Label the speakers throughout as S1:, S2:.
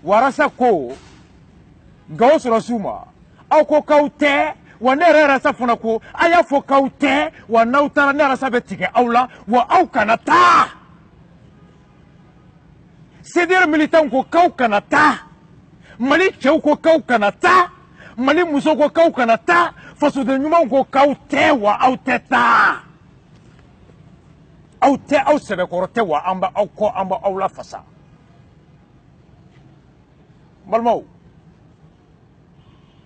S1: warasa ko gawo sɔrɔsiw ma aw ko k'aw tɛ wa ne yɛrɛ rasa fana ko a y'a fɔ k'aw tɛ wa n'aw taara ne rasa bɛ tigɛ aw la wa aw kana taa CDR militanw ko k'aw kana taa Mali cɛw ko k'aw kana taa Mali muso ko k'aw kana taa fasoden ɲumanw ko k'aw tɛ wa aw tɛ taa aw tɛ aw sɛbɛkɔrɔ tɛ wa an bɛ aw kɔ an bɛ aw lafasa n balimaw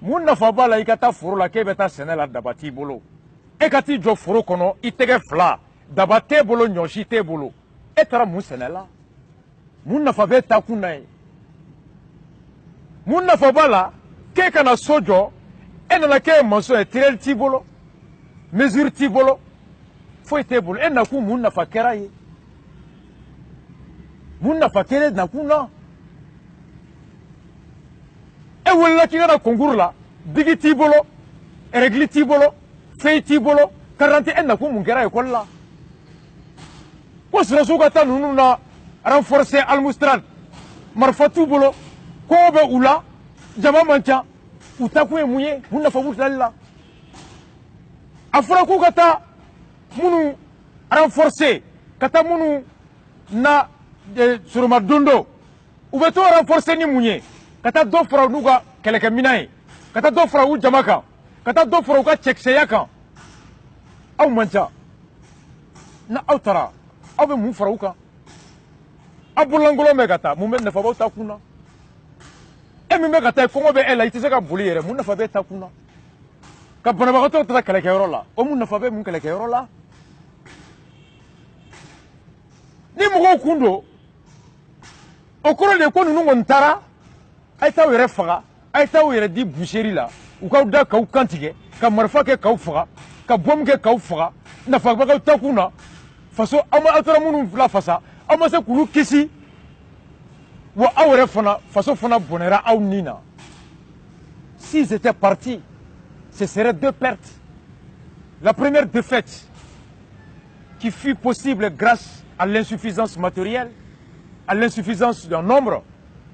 S1: mun nafa b'a la i ka taa foro la k'e bɛ taa sɛnɛ la daba t'i bolo e ka t'i jɔ foro kɔnɔ i tɛgɛ fila daba t'e bolo ɲɔsi t'e bolo e taara mun sɛnɛ la mun nafa b'e taa kun na ye mun nafa b'a la k'e kana so jɔ e nana k'e ye maçon ye tirɛli t'i bolo mesure t'i bolo foyi t'e bolo e nakun mun nafa kɛra ye mun nafa kɛra nakun na e wulila k'i kana concours la bigi t'i bolo règle t'i bolo feuille t'i bolo carte e nakun mun kɛra école la ko sɔrɔsiw ka taa ninnu na renforcer Al-Mustrad marifa t'u bolo kɔngɔ bɛ u la jama man ca u taakun ye mun ye mun nafa b'u tilali la a fɔra k'u ka taa minnu renforcer ka taa minnu na soroma dondo u bɛ t'o renforcer ni mun ye ka taa dɔ fara n'u ka kɛlɛkɛminɛn ye ka taa dɔ fara u jama kan ka taa dɔ fara u ka cɛkisɛya kan aw man ca na aw taara aw bɛ mun fara u kan aw bololankolon bɛ ka taa mun bɛ nafa b'aw ta kun na e min bɛ ka taa kɔngɔ bɛ e la i tɛ se ka boli yɛrɛ mun nafa b'e ta kun na ka banabagatɔ taa kɛlɛkɛyɔrɔ la o mun nafa bɛ mun kɛlɛkɛyɔrɔ la ni mɔgɔw kun don o kɔrɔ de ye ko ninnu kɔni taara a ye t'aw yɛrɛ faga a ye t'aw yɛrɛ di boucherie la u k'aw da k'aw kan tigɛ ka marifa kɛ k'aw faga ka bombe kɛ k'aw faga nafa b'aw ta kun na faso aw taara minnu lafasa aw ma se k'olu kisi wa aw yɛrɛ fana faso fana bɔnɛra aw ni na s'ils étaient partis ce serait deux pertes la première défaite qui fut possible grâce à l'insuffisance matérielle à l'insuffisance d'un nombre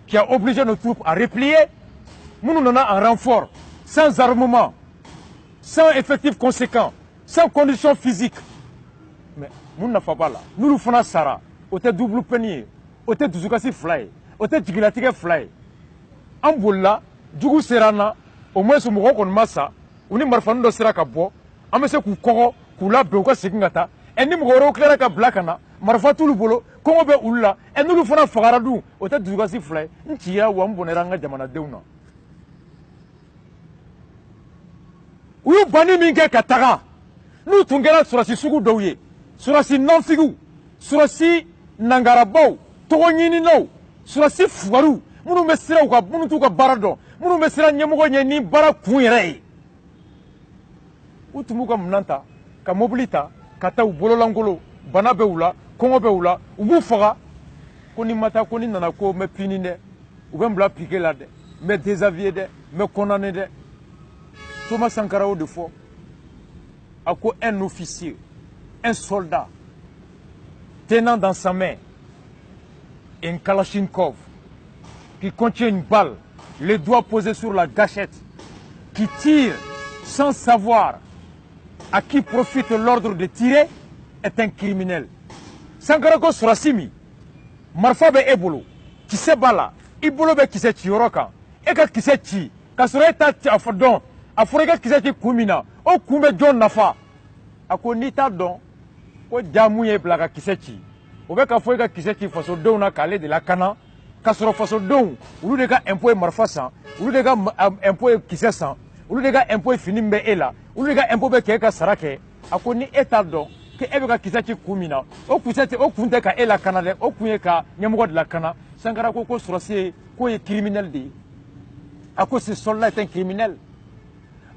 S1: qui a obligé nos troupes à replier nous n'en a un renfort sans armement sans effectifs conséquents sans conditions physiques mais nous n'avons pas là nous nous faisons ça au tête double panier au tête dusukasi fly au tête jigilatigɛ fila ye an bolila jugu sera an na au moins mɔgɔw kɔni ma sa u ni marifanin dɔ sera ka bɔ an bɛ se k'u kɔgɔ k'u labɛn u ka segin ka taa ni mɔgɔ wɛrɛw tilara ka bila ka na marifa t'olu bolo kɔngɔ bɛ olu la n'olu fana fagara dun o tɛ dusukasi fila ye n cira wa n bɔnɛra an ka jamanadenw na u y'u banni min kɛ ka taga n'u tun kɛra sɔrɔsi sugu dɔw ye sɔrɔsi nɔnfigiw sɔrɔsi nangarabaw tɔgɔ ɲininaw sɔrɔsi fugariw minnu bɛ siran minnu t'u ka baara dɔn minnu bɛ siran ɲɛmɔgɔ ɲɛ ni baara kun yɛrɛ ye u tun b'u ka minɛn ta ka mobili ta ka taa u bololankolo bana bɛ u la kɔngɔ bɛ u la u b'u faga ko ni ma taa ko ni nana ko n bɛ pini dɛ u bɛ n bila piquet la dɛ n bɛ désavoué dɛ n bɛ condamné dɛ Thomas Sankara y'o de fɔ a ko un officier un soldat tenant dans sa main un Kalachnikov qui contient une balle, les doigts posés sur la gâchette, qui tire sans savoir à qui profite l'ordre de tirer, est un criminel. Sankara ko sɔrɔsi min marifa bɛ e bolo kisɛ b'a la i bolo bɛ kisɛ ci yɔrɔ kan e ka kisɛ ci ka sɔrɔ e t'a dɔn a fɔra i ka kisɛ ci kun min na o kun bɛ jɔn nafa a ko n'i t'a dɔn ko ja mun ye bila ka kisɛ ci o bɛ ka fɔ i ka kisɛ ci fasodenw na k'ale de lakana k'a sɔrɔ fasodenw olu de ka impôt ye marifa san olu de ka impôt ye kisɛ san olu de ka impôt ye fini min bɛ e la olu de ka impôt bɛ k'e ka sara kɛ a ko ni e t'a dɔn k'e bɛ ka kisɛ ci kun min na o kun tɛ ka e lakana dɛ o kun ye ka ɲɛmɔgɔ de lakana Sankara ko ko sɔrɔsi ye k'o ye criminel de ye a ko ce soldat est un criminel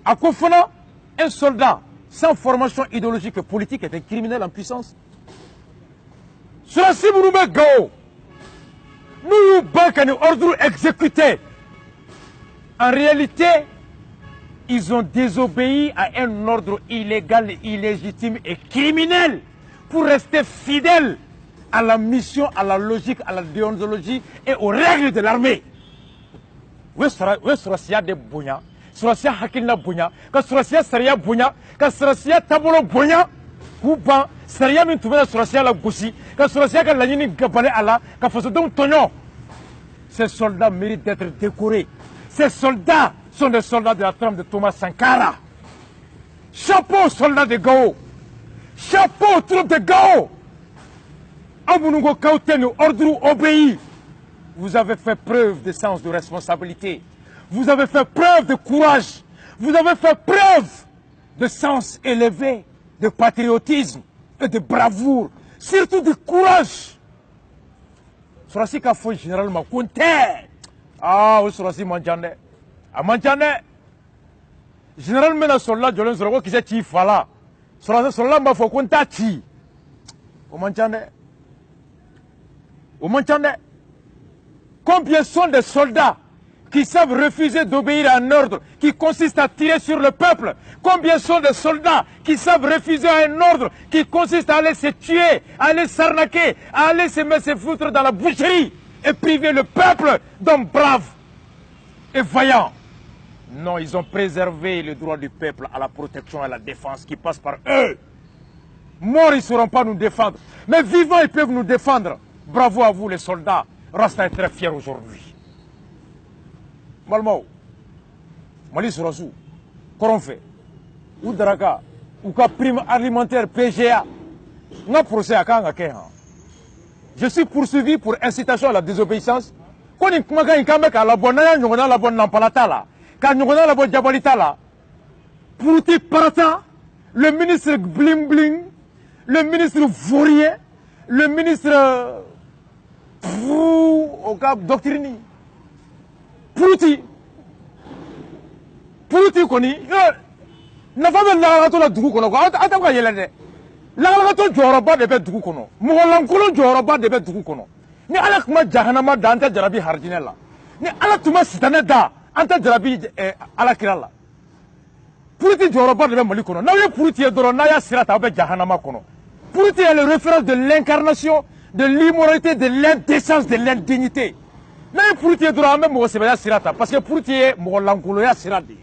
S1: a ko fana un soldat sans formation idéologique et politique est un criminel en puissance. Sɔrɔsi minnu bɛ Gao n'u y'u ban ka nin ordre exécuté en réalité ils ont désobéi à un ordre illégal, illégitime et criminel pour rester fidèles à la mission, à la logique, à la déontologie et aux règles de l'armée. u ye sɔrɔsiya de bonya sɔrɔsiya hakilina bonya ka sɔrɔsiya sariya bonya ka sɔrɔsiya taabolo bonya k'u ban sariya min tun bɛ sɔrɔsiya la gosi ka sɔrɔsiya ka laɲini bali a la ka fasodenw tɔɲɔ. Ces soldats méritent d'être décorés. Ces soldats sont des soldats de la trame de Thomas Sankara. Chapeau aux soldats de Gao. Chapeau aux troupes de Gao. Amunungo Kauten, ordre obéi. Vous avez fait preuve de sens de responsabilité. Vous avez fait preuve de courage. Vous avez fait preuve de sens élevé, de patriotisme et de bravoure. Surtout de courage. Surasi ka fo généralement Konté. Ah, o surasi manjane. A manjane. Général mena soldat jolen soro ki se ti fala. Surasi soldat ma fo Konté ti. O manjane. O manjane. Combien sont des soldats qui savent refuser d'obéir à un ordre qui consiste à tirer sur le peuple? Combien sont des soldats qui savent refuser un ordre qui consiste à aller se tuer, à aller s'arnaquer, à aller se foutre dans la boucherie et priver le peuple d'hommes braves et vaillants? Non, ils ont préservé le droit du peuple à la protection et à la défense qui passe par eux. Morts, ils ne sauront pas nous défendre. Mais vivants, ils peuvent nous défendre. Bravo à vous les soldats. Rasta est très fier aujourd'hui. Malmo, Mali Sourasou, Koronfe, ou Draka, ou ka prime alimentaire PGA, n'a procès à Kanga Kehan. Je suis poursuivi pour incitation à la désobéissance. Quand il m'a dit que la bonne n'a la bonne nampalatala, quand nous avons la bonne diabalitala, pour te parata, le ministre Bling Bling, le ministre Fourier, le ministre au cap Doctrini. Puruti koni nafa bɛ lagalakatɔ la dugu kɔnɔ an tɛ ka yɛlɛ dɛ lagalakatɔ jɔyɔrɔba de bɛ dugu kɔnɔ mɔgɔlankolon jɔyɔrɔba de bɛ dugu kɔnɔ ni ala tun ma jahanama da an tɛ jarabi harijinɛ la ni ala tun ma sitanɛ da an tɛ jarabi alakira la puruti jɔyɔrɔba de bɛ mali kɔnɔ n'aw ye puruti ye dɔrɔn n'a y'a sira ta aw bɛ jahanama kɔnɔ puruti est le référence de l'incarnation de l'immoralité de l'indécence de l'indignité. N'a ye puruti ye dɔrɔn an bɛ mɔgɔ sɛbɛya sira ta parce que puruti ye mɔgɔlankoloya sira de ye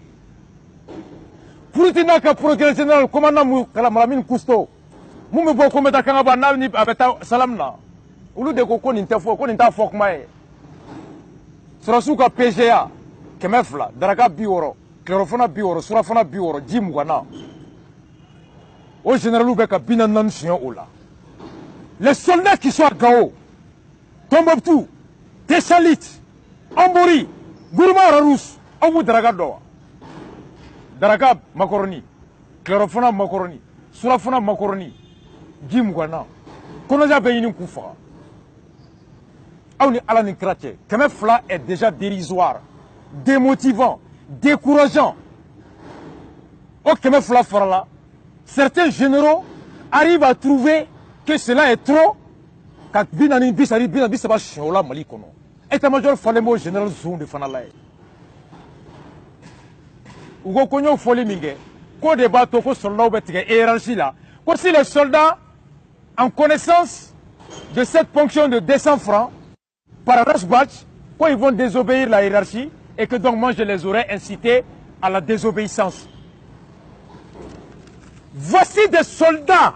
S1: puruti n'a ka procureur général commandant Malamine Cousteau mun bɛ bɔ ko n bɛ taa kangaba n'a ni a bɛ taa salam na olu de ko nin tɛ fɔ ko nin t'a fɔ kuma ye sɔrɔsiw ka PGA 200 daraka 60 kilorofana 60 surafana 60 ji 20 o généraliw bɛ ka 44 suɲɛ o la les soldats qui sont à Gao Tombouctou Tessalit, Ambori, Gourma Rarous, Abu Daraka Doa. Daraka Macoroni, Clérofona Macoroni, Surafona Macoroni, Jim Guana, Konaja Beyin Koufa. Aouni Alani Kraté, Kemefla est déjà dérisoire, démotivant, décourageant. Au Kemefla Farala, certains généraux arrivent à trouver que cela est trop. Quand Binani Bissari Binani Saba Shola Malikono. État-major Falemo général Zoum de Fanalaï. Ugo Konyo Folimingé, quoi de bateau, quoi soldat, et hiérarchie là. Quoi si les soldats, en connaissance de cette ponction de 200 francs, par Rashbatch, quoi ils vont désobéir la hiérarchie, et que donc moi je les aurais incités à la désobéissance. Voici des soldats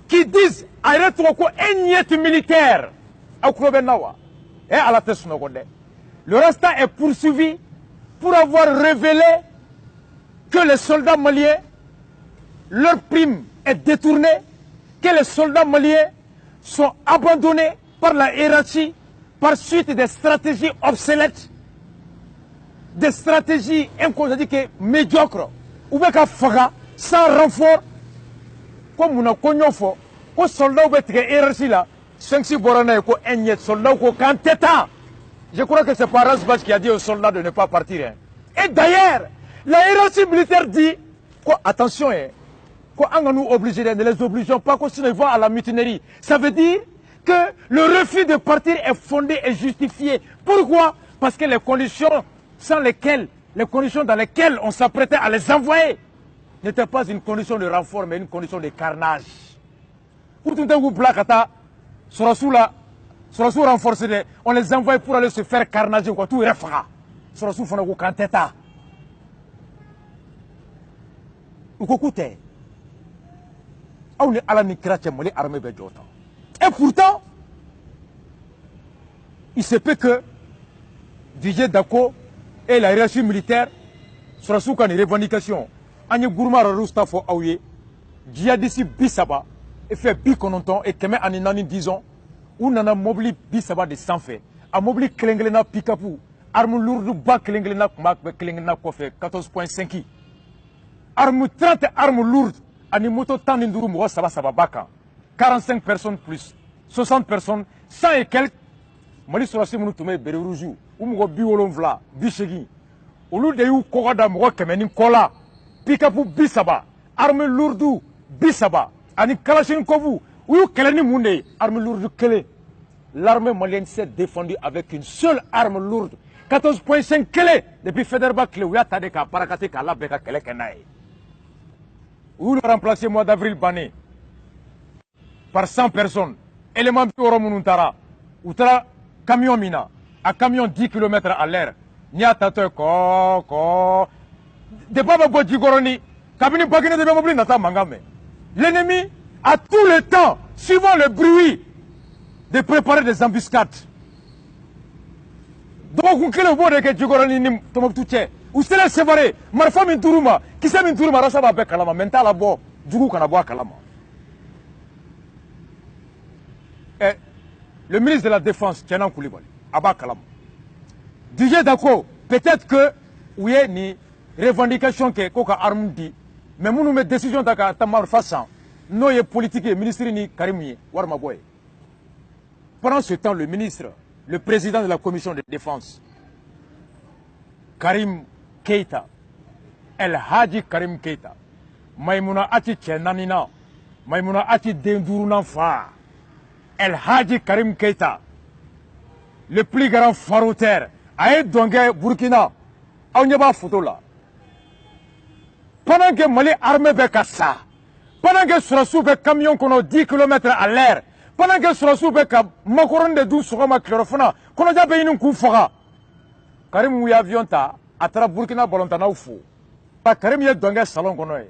S1: qui disent arrête trop un militaire et à la tête. Le Rasta est poursuivi pour avoir révélé que les soldats maliens, leur prime est détournée, que les soldats maliens sont abandonnés par la hiérarchie par suite des stratégies obsolètes, des stratégies médiocres, ou bien sans renfort, comme on a connu. Ko soldat bɛ tigɛ hiérarchie la 5-6 bɔra n'a ye ko un soldat ko k'an tɛ taa. Je crois que c'est pas Rasbach qui a dit aux soldats de ne pas partir. Hein. Et d'ailleurs, la hiérarchie militaire dit quoi, attention, hein, quoi, on nous oblige, ne les obligeons pas, sinon ils vont à la mutinerie. Ça veut dire que le refus de partir est fondé et justifié. Pourquoi? Parce que les conditions dans lesquelles on s'apprêtait à les envoyer n'étaient pas une condition de renfort, mais une condition de carnage. Pour tout un groupe là, Sorasou renforcé, on les envoie pour aller se faire carnager, quoi, tout est refra. Surasu fana ko kan tɛ taa u ko k'u tɛ aw ni Ala ni kira cɛ Mali armée bɛ jɔ tan et pourtant il se peut que DJ Dako et la hiérarchie militaire Surasu ka ni revendication an ye Guruma Rarus ta fɔ aw ye djihadiste 30 et fait 90 et 104 disons u nana mobili 30 de sanfɛ a mobili kelen-kelenna pick-up arme lourde ba kelen-kelenna kuma bɛ kelen-kelenna kɔfɛ 14.5 arme 30 arme lourde ani moto 15 mɔgɔ 3 ba kan 45 personnes plus 60 personnes 100 et quelques Mali sɔrɔsi minnu tun bɛ bere rouge u mɔgɔ 70 80 olu de y'u kɔkɔ da mɔgɔ 100 ni kɔ la pick-up 30 arme lourde 30 ani kalachnikov u y'u kɛlɛ ni mun de ye arme lourde kelen. L'armée malienne s'est défendue avec une seule arme lourde 14.5 kele depuis Federba kile u y'a ta de k'a barakate k'a labɛn ka kɛlɛ kɛ n'a ye u y'u remplacé mois d'avril banni par 100 personnes élément 60 minnu taara u taara camion min na a camion 10 km à l'heure n'i y'a tatɔ ye kɔɔ depuis a bɛ bɔ Jikɔrɔni kabini Baginɛ de bɛ mobili nata mankan mɛn l'ennemi a tout le temps suivant le bruit de préparer des embuscades. Donc, vous avez vu que Jikɔrɔni ni Tombouctou cɛ u sera séparés marifa min tur'u ma kisɛ min tur'u ma Rasa b'a bɛɛ kalama mais n t'a labɔ jugu kana bɔ a kalama. Le ministre de la Défense Tiɛna Kulibali a b'a kalama DJ Dako peut-être que u ye ni revendication kɛ ko ka arme di mais minnu bɛ décision ta ka ta marifa san n'o ye politique ye ministre ni Karim ye wari ma bɔ ye. Pendant ce temps, le ministre, le président de la commission de défense, Karim Keita, El Hadji Karim Keita, Maïmouna Ati Tchenanina, Maïmouna Ati Dendourounan Fa, El Hadji Karim Keita, le plus grand farouteur, a Dongé Burkina, on n'y a pas photo là. Pendant que Mali armé Bekassa, pendant que Surasu fait camion qu'on a 10 km à l'heure, pendant que Surasu bɛ ka macaron de dun sɔgɔma tilelafana kɔnɔja bɛ ɲini k'u faga Karim u ye avion ta a taara Burkina balontannaw fo Karim ye dɔnkɛ salon kɔnɔ ye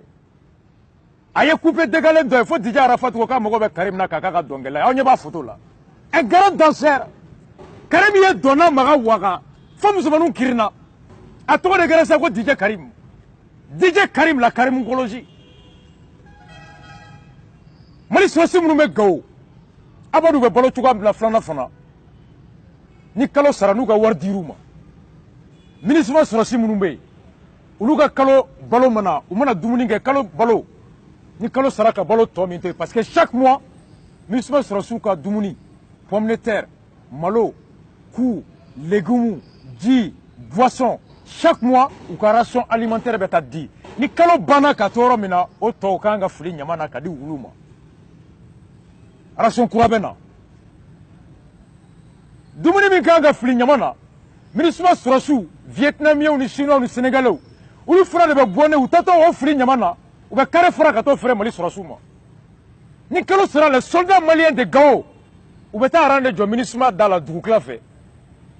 S1: a ye coupé décalé dɔ ye fo DJ Arafat ko k'a mago bɛ Karim na k'a k'a ka dɔnkɛ la aw ɲɛ b'a photo la un grand danseur Karim ye dɔnna maga waga fo musomaninw kirinna a tɔgɔ de kɛra sa ko DJ Karim la Karimologie Mali sɔrɔsi minnu bɛ Gawo Abadou bɛ balo cogoya min na filanan fana ni kalo sara n'u ka wari dir'u ma ministre sɔrɔsi minnu bɛ yen olu ka kalo balo mana u mana dumuni kɛ kalo balo ni kalo sara ka balo tɔ min to yen parce que chaque mois ministre sɔrɔsiw ka dumuni pomme de terre malo ku légumes ji boisson chaque mois u ka ration alimentaire bɛ taa di ni kalo banna ka to yɔrɔ min na o tɔw kan ka fili ɲama na ka di wuluw ma. Ration kura bɛ na dumuni min kan ka fili ɲama na ministre sɔrɔsiw vietnamiens ni chinois ni sénégalais olu fana de bɛ bɔ ne u tatɔ o fili ɲama na u bɛ kare fara ka t'o feere Mali sɔrɔsiw ma ni kalo sera les soldats maliens de Gao u bɛ taa rang de jɔ ministre da la dugukila fɛ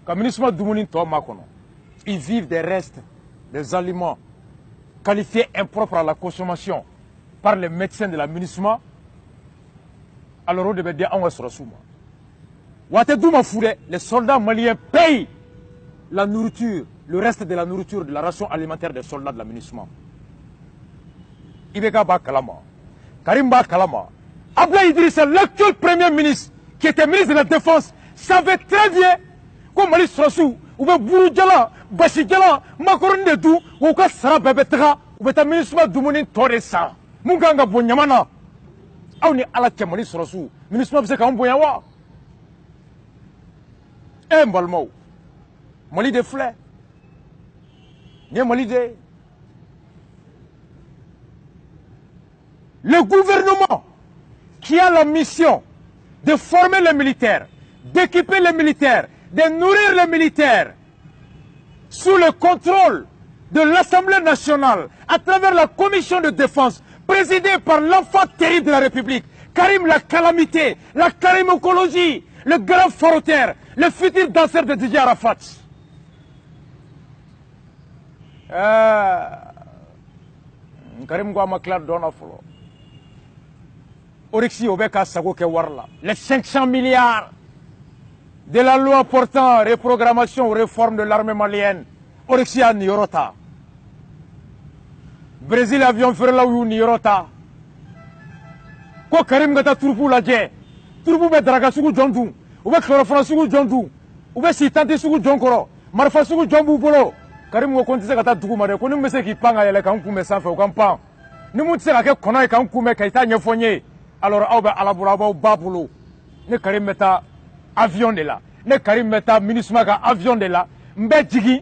S1: ka ministre dumuni tɔ makɔnɔ ils vivent des restes des aliments qualifiés impropres à la consommation par les médecins de la MINUSMA. Alors, on devait dire on va se ressoumir. Les soldats maliens payent la nourriture, le reste de la nourriture, de la ration alimentaire des soldats de la MINUSMA. Ibeka Ba Kalama, Karim Ba Kalama, Abla Idrissa, l'actuel premier ministre, qui était ministre de la Défense, savait très bien que Mali Srassou, ou bien Bouroudjala, Bachidjala, Makoron de Dou, ou que Sara Bebetra, ou bien MINUSMA Doumouni Toresa, Munganga Bonyamana. Aw ni Ala cɛ Mali sɔrɔsiw MINUSMA bɛ se k'an bonya wa n balimaw Mali de filɛ nin ye Mali de ye le gouvernement qui a la mission de former les militaires, d'équiper les militaires, de nourrir les militaires sous le contrôle de l'Assemblée nationale à travers la commission de défense présidée par l'enfant terrible de la République, Karim la calamité, la Karimologie, le grand farouteur, le futur danseur de DJ Arafat. Karim Gouama Claire Dona Folo. Orixi Obeka Sago Kewarla. Les 500 milliards de la loi portant reprogrammation ou réforme de l'armée malienne. Orixi a Niorota. Brésil avion ferla ou Niorota. Ko Karim Gata Turbu la dje. Turbu be draga sugu jondu. Ube chlorophone sugu jondu. Ube sitante sugu jonkoro. Marfa sugu jombu bolo. Karim ko konti se kata dugu mare ko ni mese ki panga yele kan kume sanfɛ o kan pan. Ni mun tse ka kɛ kɔnɔ ye kan kume ka ita ɲɛfɔ n ye. Alors aw bɛ alabura b'aw ba bolo. Ne Karim bɛ taa avion de la. Ne Karim bɛ taa MINUSMA ka avion de la. N bɛ jigin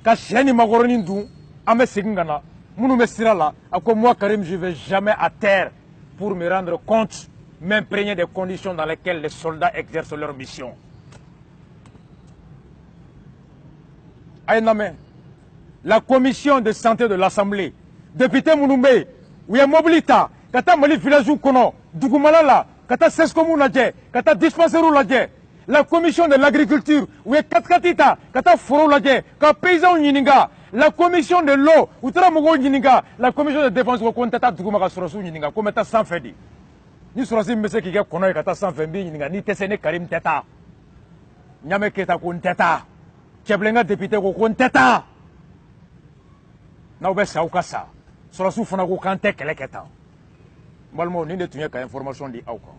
S1: ka sɛ ni makɔrɔni dun. An bɛ segin ka na. Minnu bɛ sira la a ko moi Karim je vais jamais à terre pour me rendre compte, m'imprégner des conditions dans lesquelles les soldats exercent leur mission. La commission de santé de l'Assemblée, député Mounoumbe, où il y a Mobilita, Kata Mali village Kono, Dougumalala, Kata Seskomu Ladje, Kata Dispenserou Ladje, la commission de l'agriculture, où il y a Katkatita, Kata Foro Ladje, Kata Paysan Yininga, la commission de l'eau, où tu as Mogo Yininga, la commission de défense, où tu as Dougumaka Sorosu Yininga, comme tu as sans fait. Ni Sorosi Mese qui a Kono, Kata sans fait, Yininga, ni Tessene Karim Teta, Nyame Keta Kun Teta. Tcheblenga député ko kon teta na obe sa ukasa sura su fana ko kante keleketa malmo ni ne tunye ka information di auka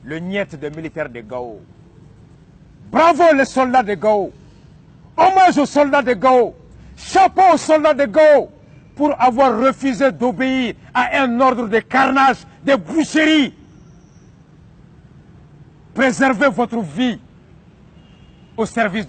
S1: le niet des militaires de Gao. Bravo les soldats de Gao, hommage aux soldats de Gao, chapeau aux soldats de Gao pour avoir refusé d'obéir à un ordre de carnage, de boucherie. Préservez votre vie au service